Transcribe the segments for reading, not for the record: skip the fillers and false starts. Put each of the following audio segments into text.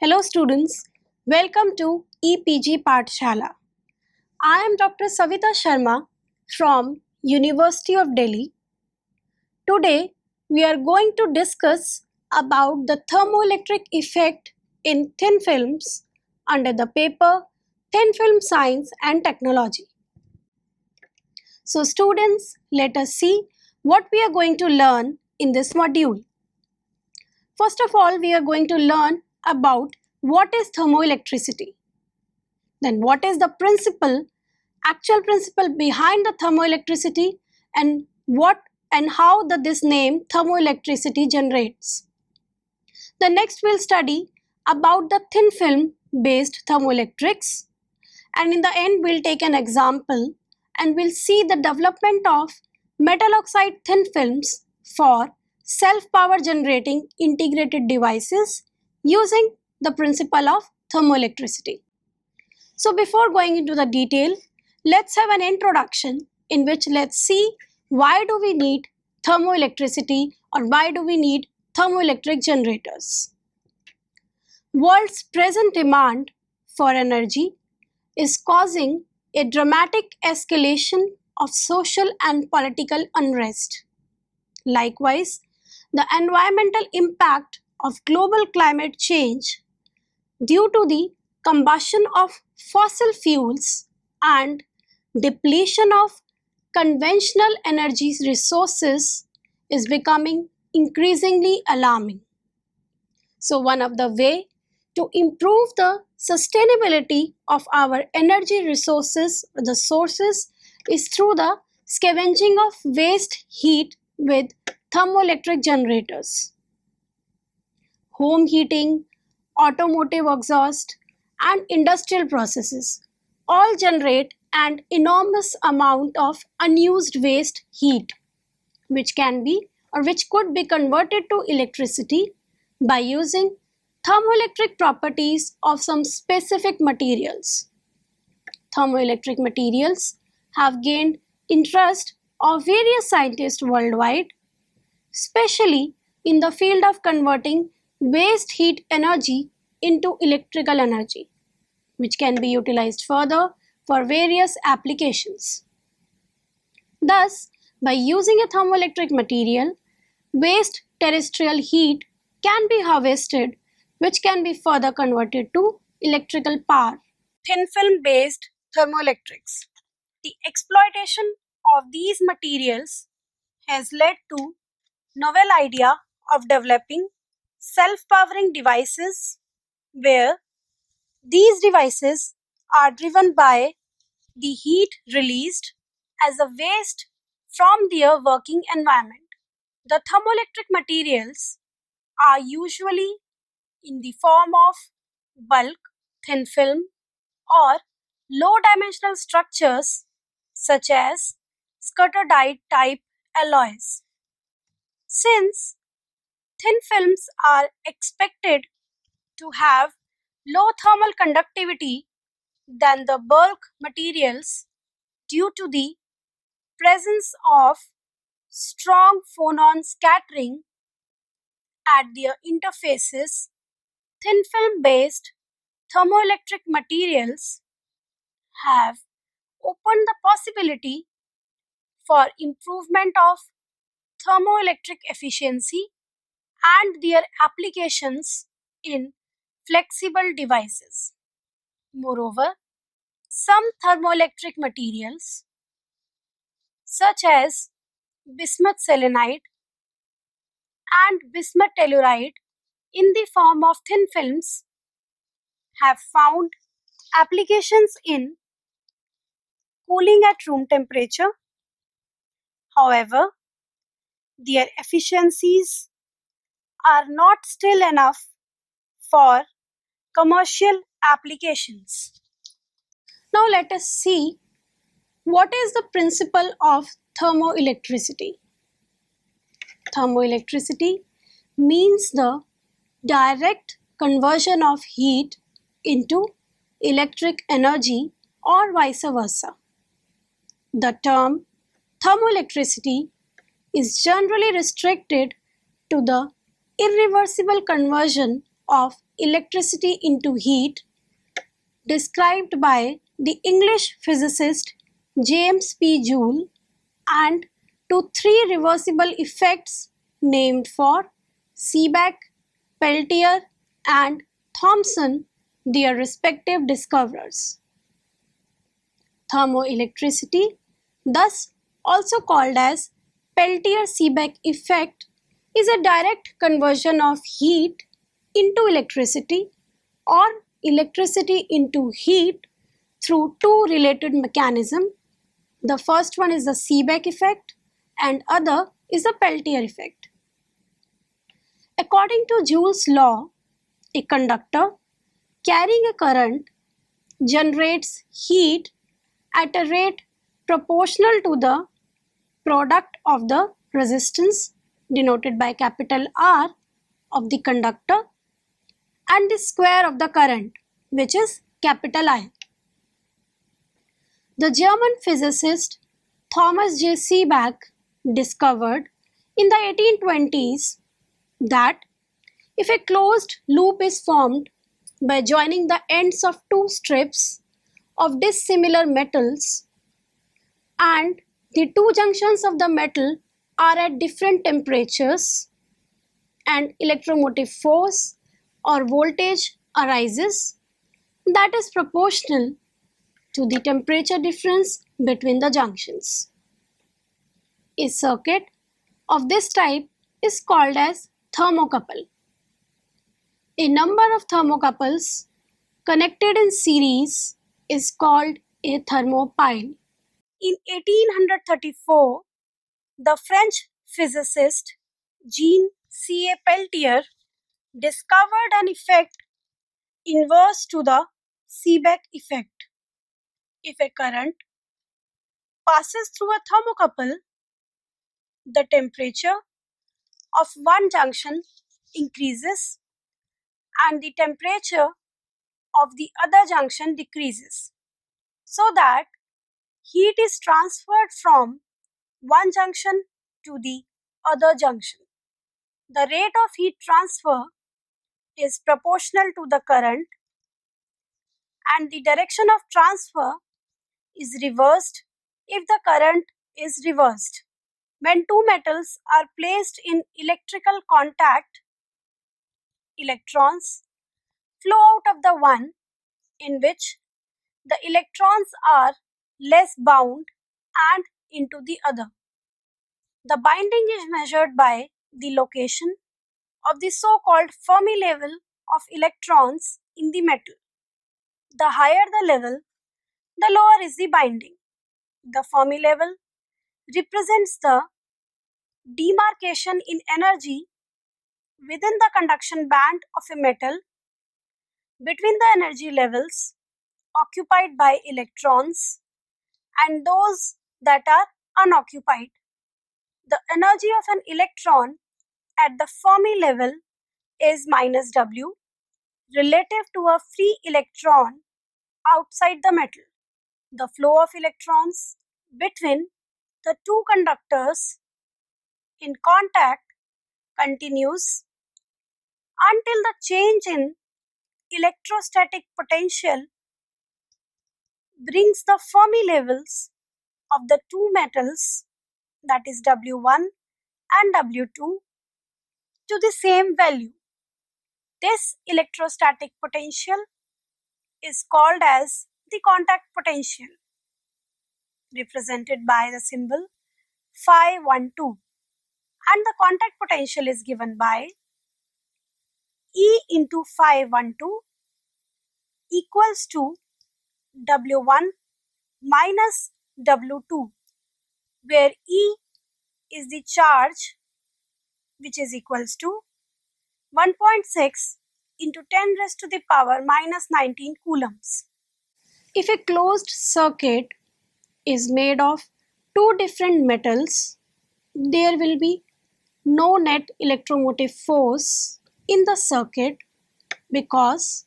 Hello students, welcome to EPG Pathshala. I am Dr. Savita Sharma from University of Delhi. Today we are going to discuss about the thermoelectric effect in thin films under the paper Thin Film Science and Technology. So students, let us see what we are going to learn in this module. First of all, we are going to learn about what is thermoelectricity. Then what is the actual principle behind the thermoelectricity, and what and how this name thermoelectricity generates. The next we'll study about the thin film based thermoelectrics, and in the end we'll take an example and we'll see the development of metal oxide thin films for self-power generating integrated devices using the principle of thermoelectricity. So before going into the detail, let's have an introduction in which let's see why do we need thermoelectricity or why do we need thermoelectric generators. World's present demand for energy is causing a dramatic escalation of social and political unrest. Likewise, the environmental impact of global climate change due to the combustion of fossil fuels and depletion of conventional energy resources is becoming increasingly alarming. So one of the ways to improve the sustainability of our energy resources, the sources, is through the scavenging of waste heat with thermoelectric generators. Home heating, automotive exhaust, and industrial processes all generate an enormous amount of unused waste heat, which could be converted to electricity by using thermoelectric properties of some specific materials. Thermoelectric materials have gained interest of various scientists worldwide, especially in the field of converting waste heat energy into electrical energy, which can be utilized further for various applications. Thus, by using a thermoelectric material, waste terrestrial heat can be harvested, which can be further converted to electrical power. Thin film based thermoelectrics. The exploitation of these materials has led to novel idea of developing self-powering devices where these devices are driven by the heat released as a waste from their working environment. The thermoelectric materials are usually in the form of bulk, thin film, or low-dimensional structures such as scuterdite type alloys. Since thin films are expected to have low thermal conductivity than the bulk materials due to the presence of strong phonon scattering at their interfaces, thin film based thermoelectric materials have opened the possibility for improvement of thermoelectric efficiency and their applications in flexible devices. Moreover, some thermoelectric materials such as bismuth selenide and bismuth telluride in the form of thin films have found applications in cooling at room temperature. However, their efficiencies are not still enough for commercial applications. Now let us see what is the principle of thermoelectricity. Thermoelectricity means the direct conversion of heat into electric energy or vice versa. The term thermoelectricity is generally restricted to the irreversible conversion of electricity into heat described by the English physicist James P. Joule, and to three reversible effects named for Seebeck, Peltier and Thomson, their respective discoverers. Thermoelectricity, thus also called as Peltier-Seebeck effect, is a direct conversion of heat into electricity or electricity into heat through two related mechanisms. The first one is the Seebeck effect and other is the Peltier effect. According to Joule's law, a conductor carrying a current generates heat at a rate proportional to the product of the resistance denoted by capital R of the conductor and the square of the current, which is capital I. The German physicist Thomas J. Seebeck discovered in the 1820s that if a closed loop is formed by joining the ends of two strips of dissimilar metals and the two junctions of the metal are at different temperatures and electromotive force or voltage arises that is proportional to the temperature difference between the junctions. A circuit of this type is called as thermocouple. A number of thermocouples connected in series is called a thermopile. In 1834, the French physicist Jean C.A. Peltier discovered an effect inverse to the Seebeck effect. If a current passes through a thermocouple, the temperature of one junction increases and the temperature of the other junction decreases, so that heat is transferred from one junction to the other junction. The rate of heat transfer is proportional to the current and the direction of transfer is reversed if the current is reversed. When two metals are placed in electrical contact, electrons flow out of the one in which the electrons are less bound and into the other. The binding is measured by the location of the so-called Fermi level of electrons in the metal. The higher the level, the lower is the binding. The Fermi level represents the demarcation in energy within the conduction band of a metal between the energy levels occupied by electrons and those that are unoccupied. The energy of an electron at the Fermi level is minus W relative to a free electron outside the metal. The flow of electrons between the two conductors in contact continues until the change in electrostatic potential brings the Fermi levels of the two metals, that is W1 and W2, to the same value. This electrostatic potential is called as the contact potential, represented by the symbol phi12, and the contact potential is given by E into phi12 equals to W1 minus W2, where E is the charge which is equals to 1.6 into 10 raised to the power minus 19 coulombs. If a closed circuit is made of two different metals, there will be no net electromotive force in the circuit because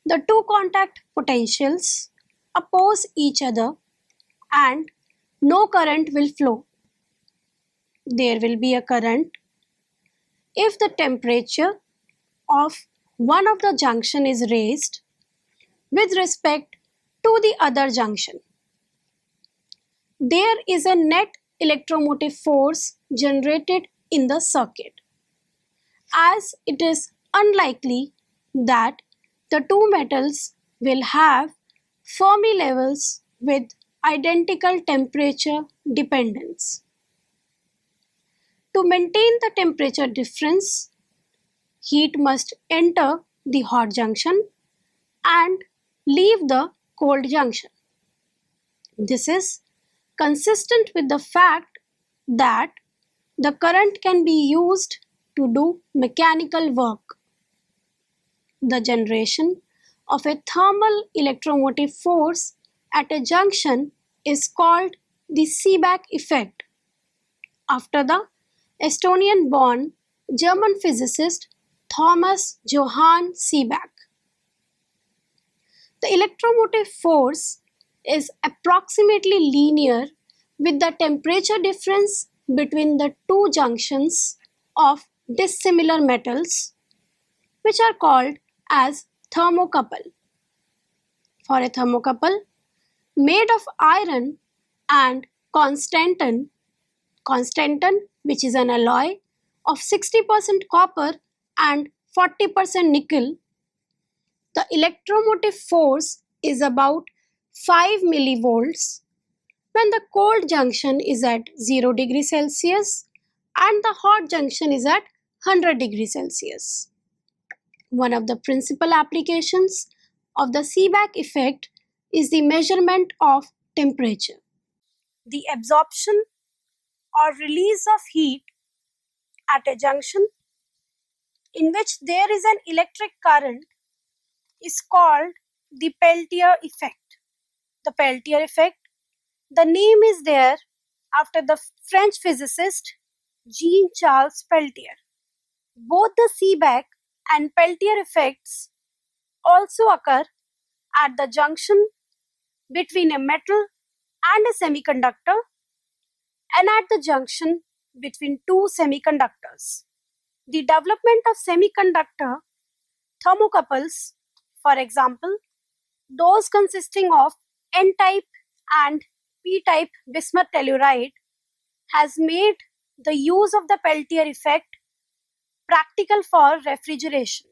the two contact potentials oppose each other and no current will flow. There will be a current if the temperature of one of the junction is raised with respect to the other junction. There is a net electromotive force generated in the circuit, as it is unlikely that the two metals will have Fermi levels with identical temperature dependence. To maintain the temperature difference, heat must enter the hot junction and leave the cold junction. This is consistent with the fact that the current can be used to do mechanical work. The generation of a thermal electromotive force at a junction is called the Seebeck effect, after the Estonian-born German physicist Thomas Johann Seebeck. The electromotive force is approximately linear with the temperature difference between the two junctions of dissimilar metals, which are called as thermocouple. For a thermocouple made of iron and constantan, which is an alloy of 60% copper and 40% nickel, the electromotive force is about 5 millivolts when the cold junction is at 0 degrees Celsius and the hot junction is at 100 degrees Celsius. One of the principal applications of the Seebeck effect is the measurement of temperature. The absorption or release of heat at a junction in which there is an electric current is called the Peltier effect. The Peltier effect, the name is there after the French physicist Jean-Charles Peltier. Both the Seebeck and Peltier effects also occur at the junction between a metal and a semiconductor and at the junction between two semiconductors. The development of semiconductor thermocouples, for example, those consisting of N-type and P-type bismuth telluride, has made the use of the Peltier effect practical for refrigeration.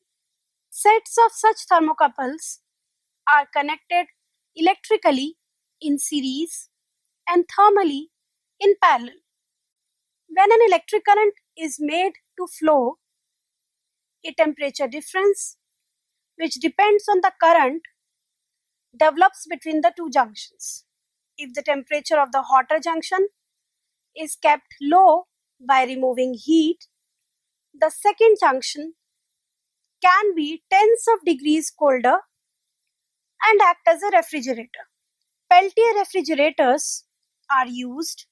Sets of such thermocouples are connected electrically in series and thermally in parallel. When an electric current is made to flow, a temperature difference, which depends on the current, develops between the two junctions. If the temperature of the hotter junction is kept low by removing heat, the second junction can be tens of degrees colder and act as a refrigerator. Peltier refrigerators are used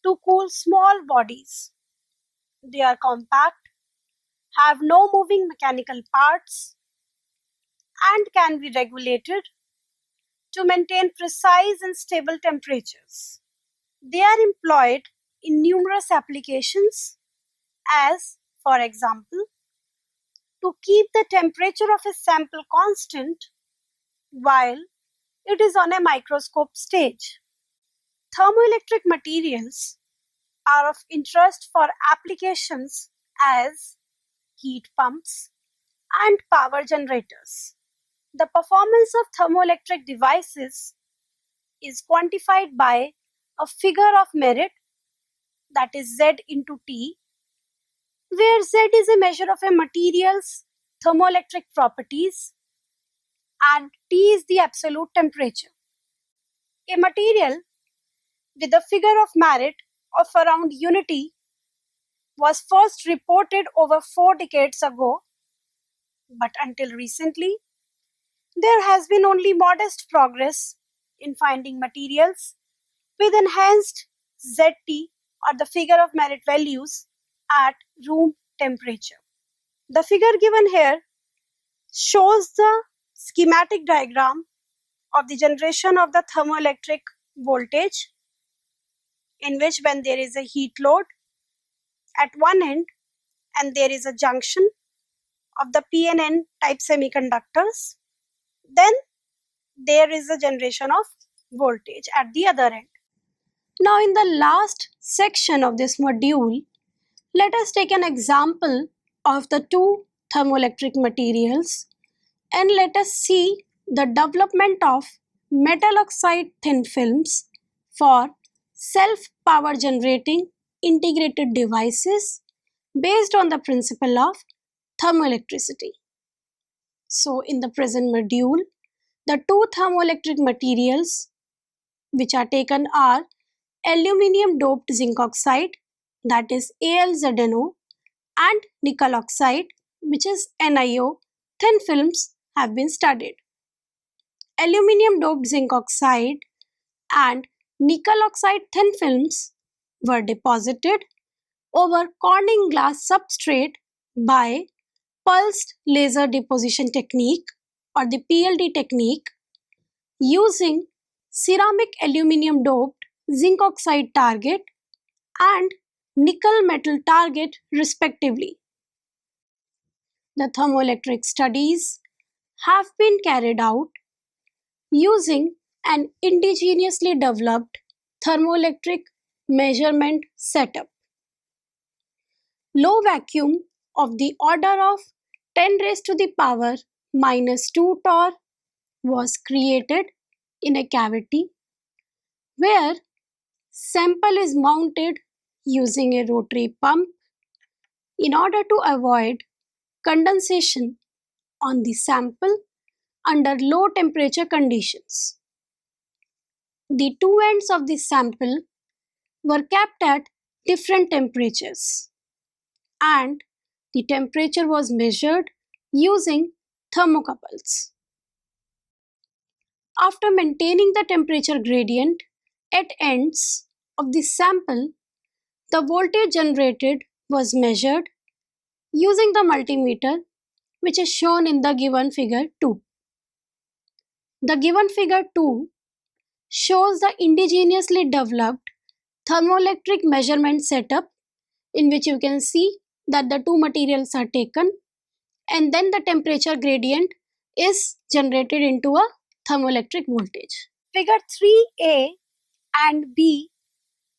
to cool small bodies. They are compact, have no moving mechanical parts, and can be regulated to maintain precise and stable temperatures. They are employed in numerous applications, as, for example, to keep the temperature of a sample constant while it is on a microscope stage. Thermoelectric materials are of interest for applications as heat pumps and power generators. The performance of thermoelectric devices is quantified by a figure of merit, that is Z into T, where Z is a measure of a material's thermoelectric properties and T is the absolute temperature. A material with a figure of merit of around unity was first reported over 4 decades ago, but until recently, there has been only modest progress in finding materials with enhanced ZT or the figure of merit values at room temperature. The figure given here shows the schematic diagram of the generation of the thermoelectric voltage, in which when there is a heat load at one end and there is a junction of the PNN type semiconductors, then there is a generation of voltage at the other end. Now in the last section of this module, let us take an example of the two thermoelectric materials and let us see the development of metal oxide thin films for self-power generating integrated devices based on the principle of thermoelectricity. So in the present module, the two thermoelectric materials which are taken are aluminium doped zinc oxide, that is AlZnO, and nickel oxide, which is NiO, thin films have been studied. Aluminium doped zinc oxide and nickel oxide thin films were deposited over Corning glass substrate by pulsed laser deposition technique or the PLD technique using ceramic aluminium doped zinc oxide target and nickel metal target respectively. The thermoelectric studies have been carried out using an indigenously developed thermoelectric measurement setup. Low vacuum of the order of 10 raised to the power minus 2 torr was created in a cavity where sample is mounted using a rotary pump in order to avoid condensation on the sample under low temperature conditions. The two ends of the sample were kept at different temperatures and the temperature was measured using thermocouples. After maintaining the temperature gradient at ends of the sample, the voltage generated was measured using the multimeter, which is shown in the given figure 2. The given figure 2 shows the indigenously developed thermoelectric measurement setup in which you can see that the two materials are taken and then the temperature gradient is generated into a thermoelectric voltage. Figure 3a and b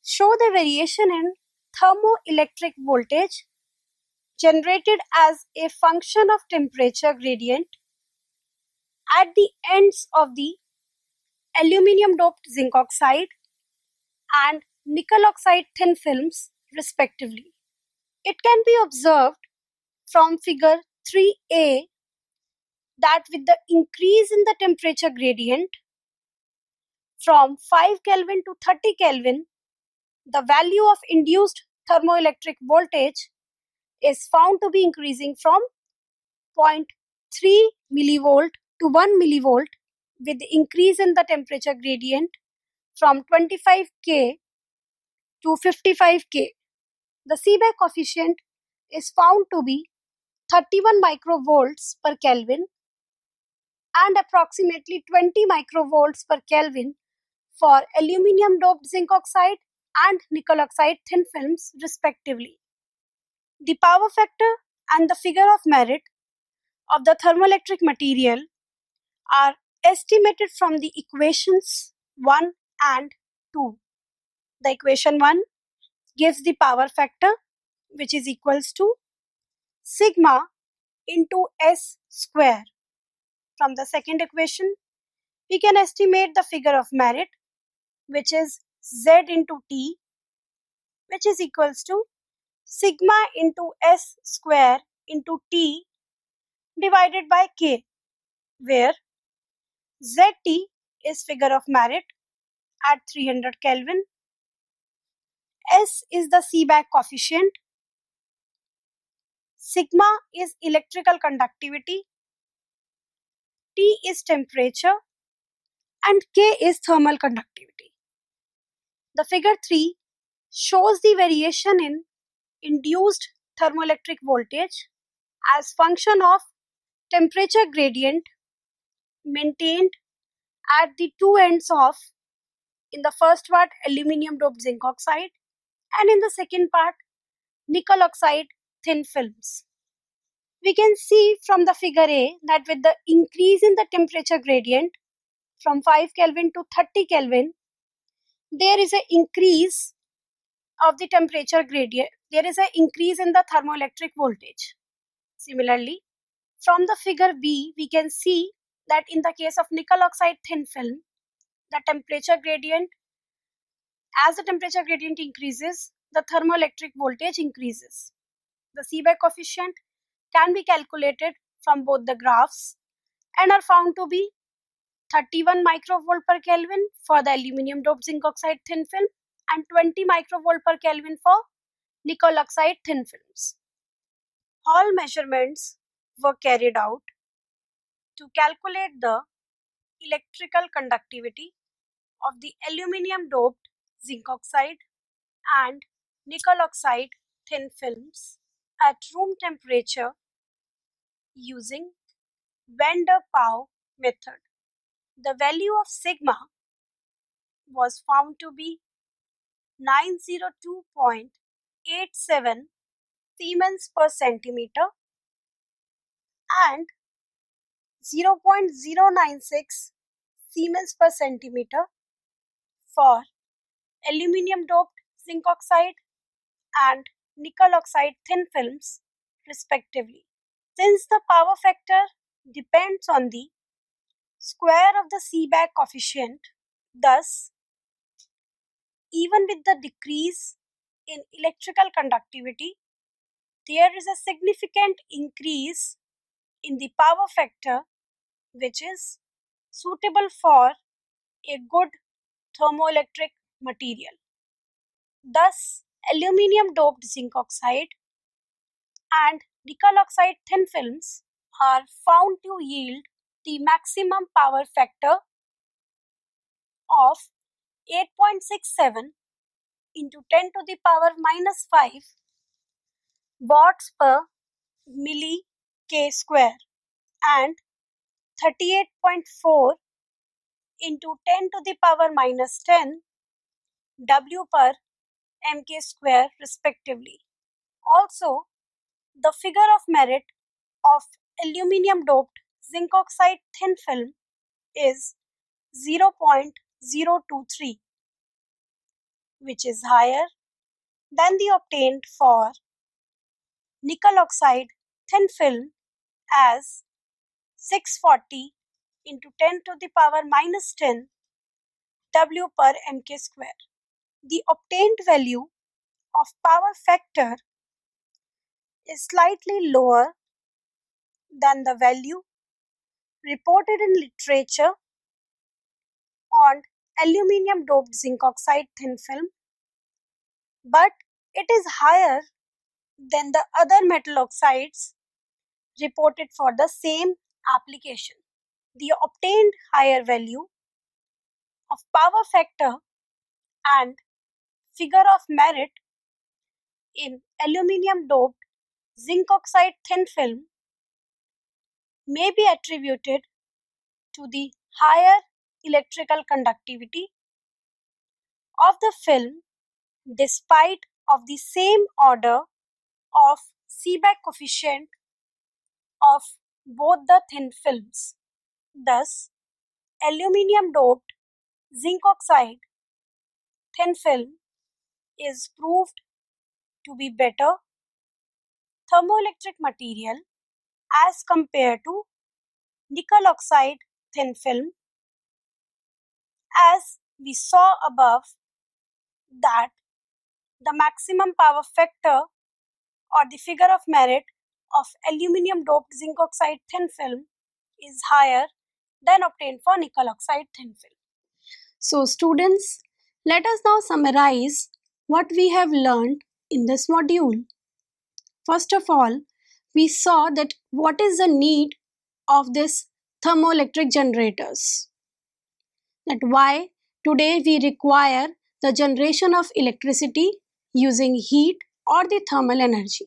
show the variation in thermoelectric voltage generated as a function of temperature gradient at the ends of the aluminium doped zinc oxide and nickel oxide thin films respectively. It can be observed from figure 3a that with the increase in the temperature gradient from 5 Kelvin to 30 Kelvin, the value of induced thermoelectric voltage is found to be increasing from 0.3 millivolt to 1 millivolt with the increase in the temperature gradient from 25 K to 55 K. The Seebeck coefficient is found to be 31 microvolts per Kelvin and approximately 20 microvolts per Kelvin for aluminium doped zinc oxide and nickel oxide thin films respectively. The power factor and the figure of merit of the thermoelectric material are estimated from the equations 1 and 2. The equation 1 gives the power factor which is equals to sigma into S square. From the second equation, we can estimate the figure of merit which is Z into T which is equals to sigma into S square into T divided by K, where Zt is figure of merit at 300 Kelvin, S is the Seebeck coefficient, sigma is electrical conductivity, T is temperature, and K is thermal conductivity. The figure 3 shows the variation in induced thermoelectric voltage as function of temperature gradient maintained at the two ends of, in the first part, aluminium doped zinc oxide and in the second part, nickel oxide thin films. We can see from the figure A that with the increase in the temperature gradient from 5 Kelvin to 30 Kelvin, there is an increase of the temperature gradient. There is an increase in the thermoelectric voltage. Similarly, from the figure B, we can see that in the case of nickel oxide thin film, the temperature gradient, as the temperature gradient increases, the thermoelectric voltage increases. The Seebeck coefficient can be calculated from both the graphs and are found to be 31 microvolt per Kelvin for the aluminum doped zinc oxide thin film and 20 microvolt per Kelvin for nickel oxide thin films. All measurements were carried out to calculate the electrical conductivity of the aluminum doped zinc oxide and nickel oxide thin films at room temperature using Van der Pau method. The value of sigma was found to be 902.87 Siemens per centimeter and 0.096 Siemens per centimeter for aluminum doped zinc oxide and nickel oxide thin films respectively. Since the power factor depends on the square of the Seebeck coefficient, thus even with the decrease in electrical conductivity, there is a significant increase in the power factor which is suitable for a good thermoelectric material. Thus, aluminum doped zinc oxide and nickel oxide thin films are found to yield the maximum power factor of 8.67 into 10 to the power minus 5 watts per milli K square and 38.4 into 10 to the power minus 10 W per mk square respectively. Also, the figure of merit of aluminum doped zinc oxide thin film is 0.023, which is higher than the obtained for nickel oxide thin film as 640 into 10 to the power minus 10 W per mk square. The obtained value of power factor is slightly lower than the value reported in literature on aluminum doped zinc oxide thin film, but it is higher than the other metal oxides reported for the same application. The obtained higher value of power factor and figure of merit in aluminum doped zinc oxide thin film may be attributed to the higher electrical conductivity of the film despite of the same order of Seebeck coefficient of both the thin films. Thus, aluminum doped zinc oxide thin film is proved to be better thermoelectric material as compared to nickel oxide thin film, as we saw above that the maximum power factor or the figure of merit of aluminum doped zinc oxide thin film is higher than obtained for nickel oxide thin film. So students, let us now summarize what we have learned in this module. First of all, we saw that what is the need of this thermoelectric generators. That why today we require the generation of electricity using heat or the thermal energy.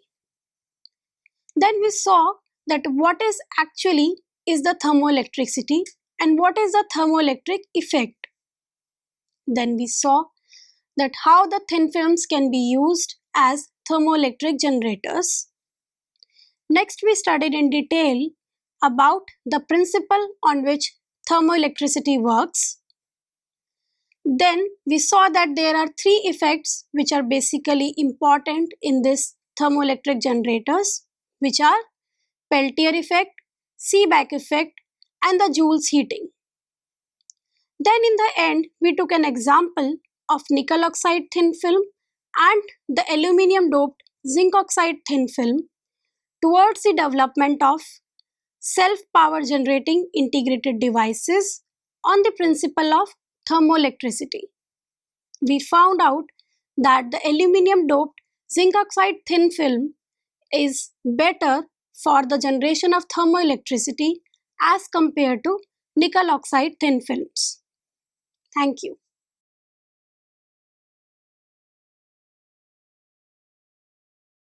Then we saw that what is actually is the thermoelectricity and what is the thermoelectric effect. Then we saw that how the thin films can be used as thermoelectric generators. Next, we studied in detail about the principle on which thermoelectricity works. Then we saw that there are three effects which are basically important in this thermoelectric generators, which are Peltier effect, Seebeck effect, and the Joule's heating. Then in the end, we took an example of nickel oxide thin film and the aluminium doped zinc oxide thin film towards the development of self-power generating integrated devices on the principle of thermoelectricity. We found out that the aluminium doped zinc oxide thin film is better for the generation of thermoelectricity as compared to nickel oxide thin films. Thank you.